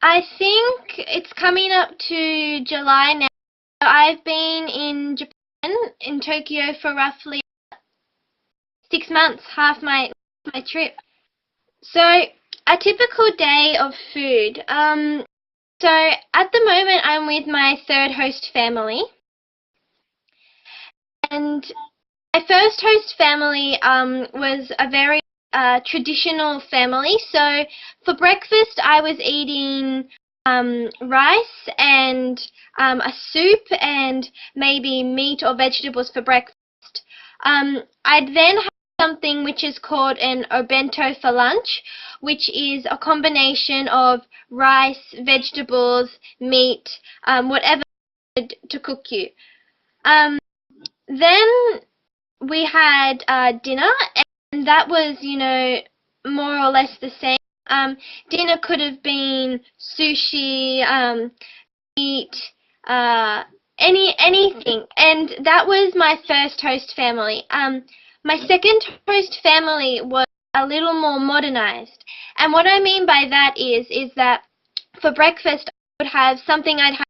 I think it's coming up to July now. I've been in Japan, in Tokyo, for roughly 6 months, half my trip. So, a typical day of food. So at the moment I'm with my third host family, and my first host family was a very traditional family. So for breakfast I was eating rice and a soup and maybe meat or vegetables for breakfast. I'd then have something which is called an obento for lunch, which is a combination of rice, vegetables, meat, whatever to cook you. Um, then we had dinner, and that was, more or less the same. Dinner could have been sushi, meat, anything, and that was my first host family. My second host family was a little more modernized, and what I mean by that is that for breakfast I would have something I'd have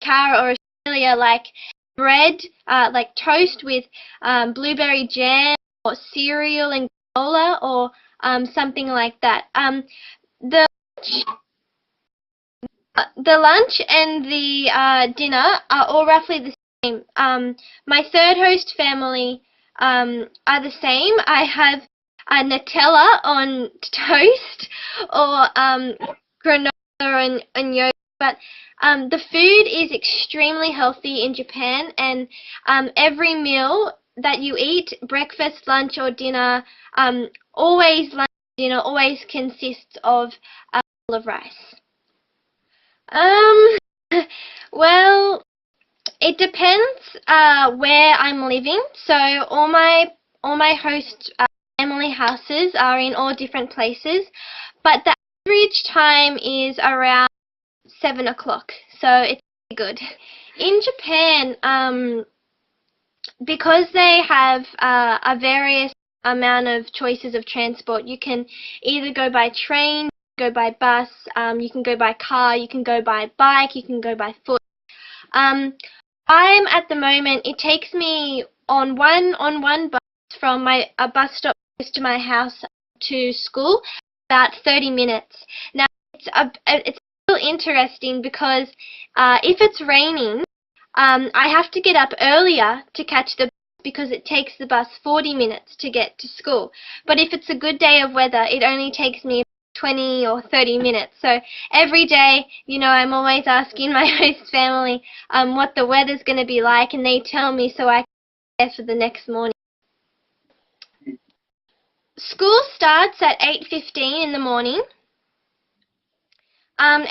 cara or Australia, like bread, like toast with blueberry jam or cereal and granola, or something like that. The the lunch and the dinner are all roughly the same. My third host family are the same. I have Nutella on toast, or granola and yogurt. But the food is extremely healthy in Japan, and every meal that you eat, breakfast, lunch, or dinner, always lunch, dinner, always consists of a bowl of rice. Um, well, it depends where I'm living. So all my host family houses are in all different places, but the average time is around 7 o'clock. So it's good. In Japan, because they have a various amount of choices of transport, you can either go by train, go by bus, you can go by car, you can go by bike, you can go by foot. I'm at the moment, it takes me on one bus from a bus stop close to my house to school about 30 minutes. Now it's a little interesting because if it's raining, I have to get up earlier to catch the bus because it takes the bus 40 minutes to get to school. But if it's a good day of weather, it only takes me 20 or 30 minutes. So every day, I'm always asking my host family what the weather's going to be like, and they tell me so I can prepare for the next morning. School starts at 8:15 in the morning, and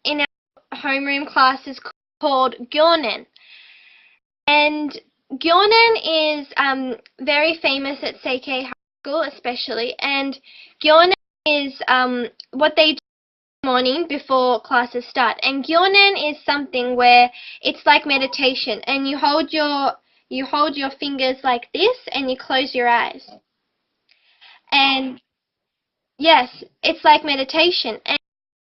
in our homeroom class is called gyonen. And gyonen is very famous at Seikei High School especially, and gyonen is what they do in the morning before classes start. And gyonen is something where it's like meditation, and you hold your fingers like this and you close your eyes. And yes, it's like meditation. And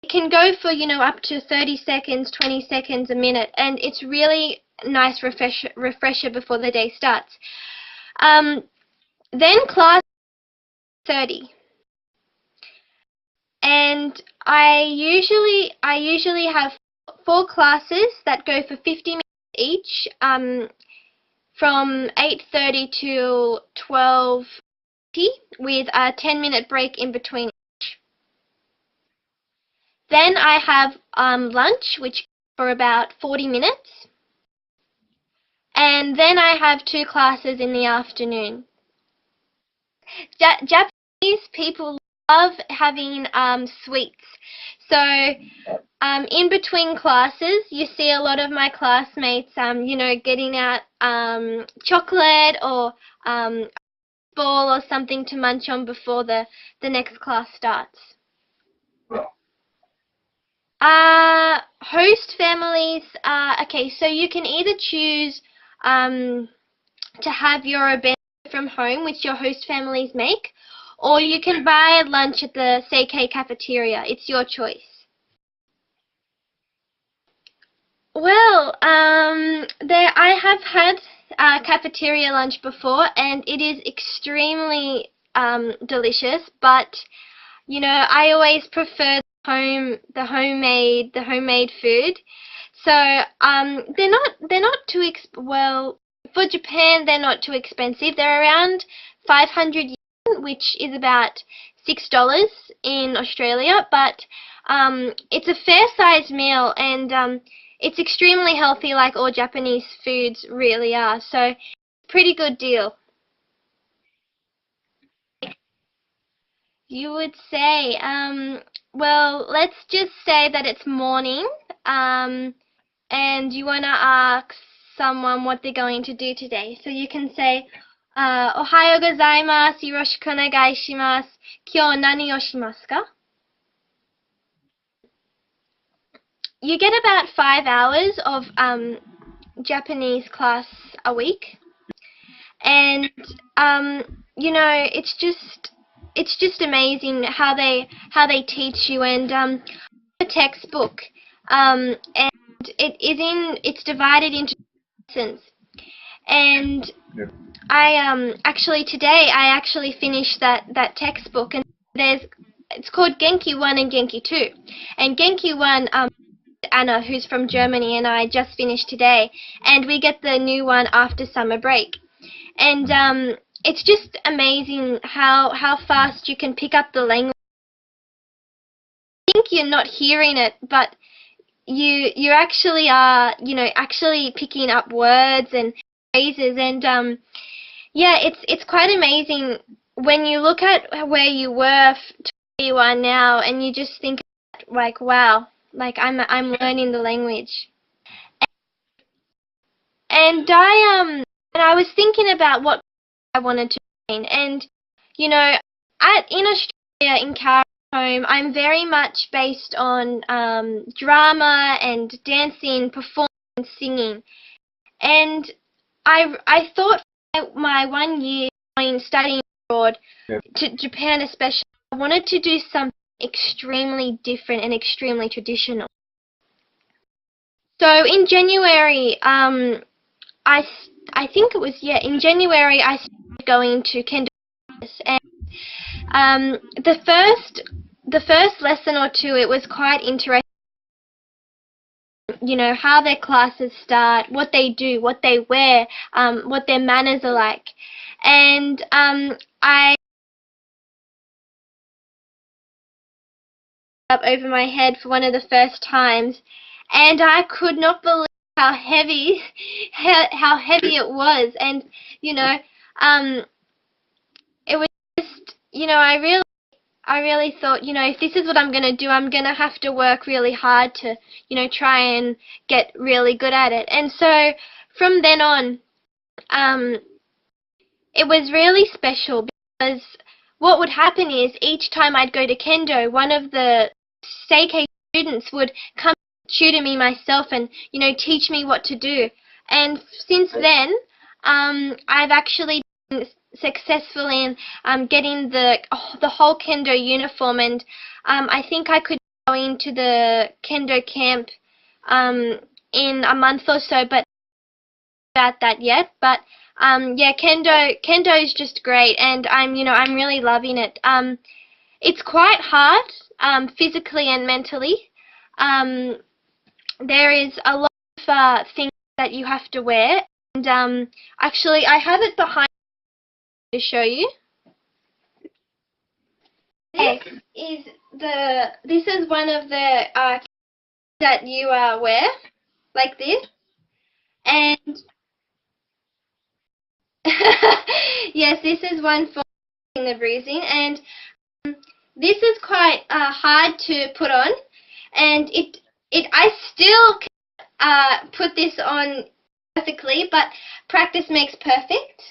it can go for, up to 30 seconds, 20 seconds, a minute, and it's really nice refresher before the day starts. Then class 30. And I usually have 4 classes that go for 50 minutes each, from 8:30 to 12:30, with a 10-minute break in between. Then I have lunch, which for about 40 minutes. And then I have 2 classes in the afternoon. Japanese people love having sweets. So in between classes, you see a lot of my classmates, getting out chocolate or ball or something to munch on before the next class starts. Host families, okay, so you can either choose to have your event from home, which your host families make, or you can buy lunch at the Seikei cafeteria. It's your choice. Well, I have had cafeteria lunch before, and it is extremely delicious. But I always prefer the homemade food. So they're not too well, for Japan. They're not too expensive. They're around 500 yen, which is about $6 in Australia. But it's a fair-sized meal, and it's extremely healthy, like all Japanese foods really are. So, pretty good deal. You would say, well, let's just say that it's morning, and you want to ask someone what they're going to do today. So you can say, Ohayo gozaimasu, yoroshiku onegai shimasu, kyou nani o shimasu ka? You get about 5 hours of Japanese class a week, and it's just amazing how they teach you, and a textbook, and it's divided into lessons. And yep. I actually finished that textbook, and it's called Genki 1 and Genki 2. And Genki 1, Anna, who's from Germany, and I just finished today, and we get the new one after summer break. And it's just amazing how fast you can pick up the language. I think you're not hearing it, but you actually are, actually picking up words and phrases, and yeah, it's quite amazing when you look at where you were to where you are now, and you just think like, wow, like I'm learning the language. And I was thinking about what I wanted to train, and in Australia, in Carol's home, I'm very much based on drama and dancing, performing, singing. And I thought my 1 year studying abroad, yep, to Japan especially, I wanted to do something extremely different and extremely traditional. So in January, I think it was, yeah, in January I started going to kendo classes, and the first lesson or two, it was quite interesting. How their classes start, what they do, what they wear, what their manners are like. And I up over my head for one of the first times, and I could not believe how heavy how heavy it was. And it was just, I really thought, if this is what I'm going to do, I'm going to have to work really hard to, try and get really good at it. And so from then on, it was really special, because what would happen is each time I'd go to kendo, one of the Seikei students would come tutor me myself and, teach me what to do. And since then, I've actually been successful in getting the whole kendo uniform, and I think I could go into the kendo camp in a month or so, but about that yet. But yeah, kendo is just great, and I'm really loving it. It's quite hard physically and mentally. There is a lot of things that you have to wear, and actually I have it behind to show you. This is one of the that you wear, like this, and yes, this is one for the bruising, and this is quite hard to put on, and I still put this on perfectly, but practice makes perfect.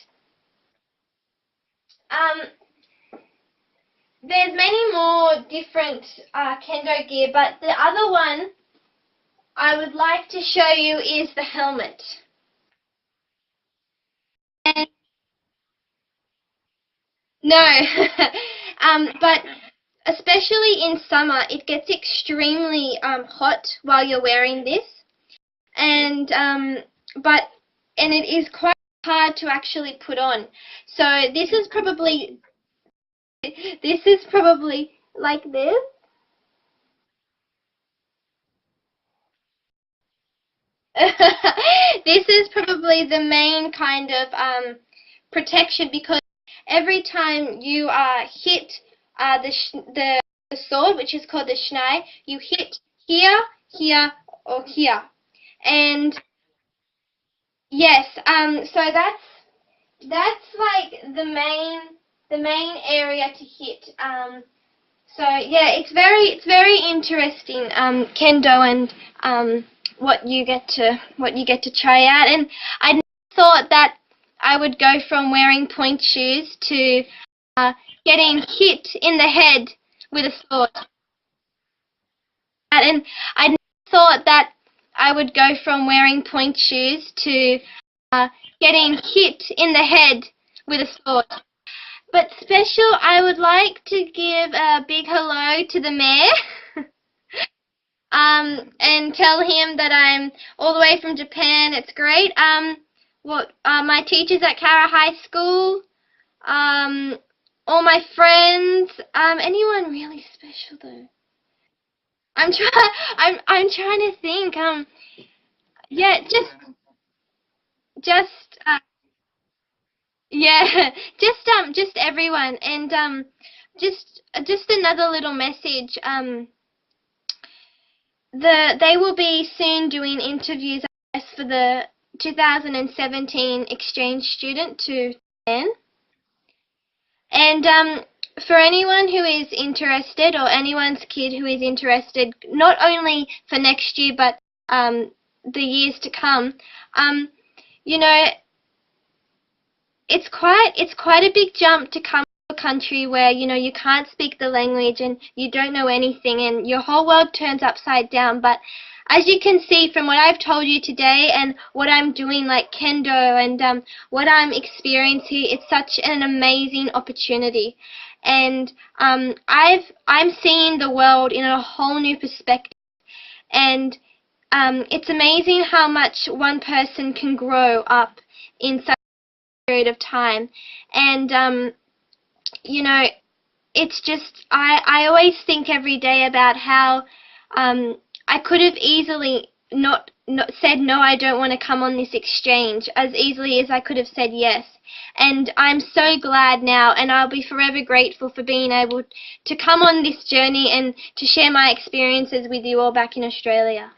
There's many more different kendo gear, but the other one I would like to show you is the helmet. And No. But especially in summer, it gets extremely hot while you're wearing this, and but and it is quite hard to actually put on. So this is probably like this. This is probably the main kind of protection, because every time you hit the sword, which is called the schnei, you hit here, here, or here, and yes, so that's like the main area to hit. So yeah, it's very interesting, kendo, and what you get to try out. And I never thought that I would go from wearing point shoes to uh, getting hit in the head with a sword. And I never thought that I would go from wearing point shoes to uh, getting hit in the head with a sword. But special, I would like to give a big hello to the mayor. And tell him that I'm all the way from Japan. It's great. My teachers at Kara High School, all my friends, anyone really special though. I'm trying. I'm trying to think. Yeah, just yeah, just everyone, and just another little message. They will be soon doing interviews, I guess, for the 2017 exchange student to Japan. And for anyone who is interested, or anyone's kid who is interested, not only for next year but the years to come, um, you know, it's quite a big jump to come to a country where you can't speak the language and you don't know anything, and your whole world turns upside down. But as you can see from what I've told you today and what I'm doing, like kendo, and what I'm experiencing, it's such an amazing opportunity, and I'm seeing the world in a whole new perspective, and it's amazing how much one person can grow up in such period of time. And you know it's just, I always think every day about how I could have easily not said no, I don't want to come on this exchange, as easily as I could have said yes. And I'm so glad now, and I'll be forever grateful for being able to come on this journey and to share my experiences with you all back in Australia.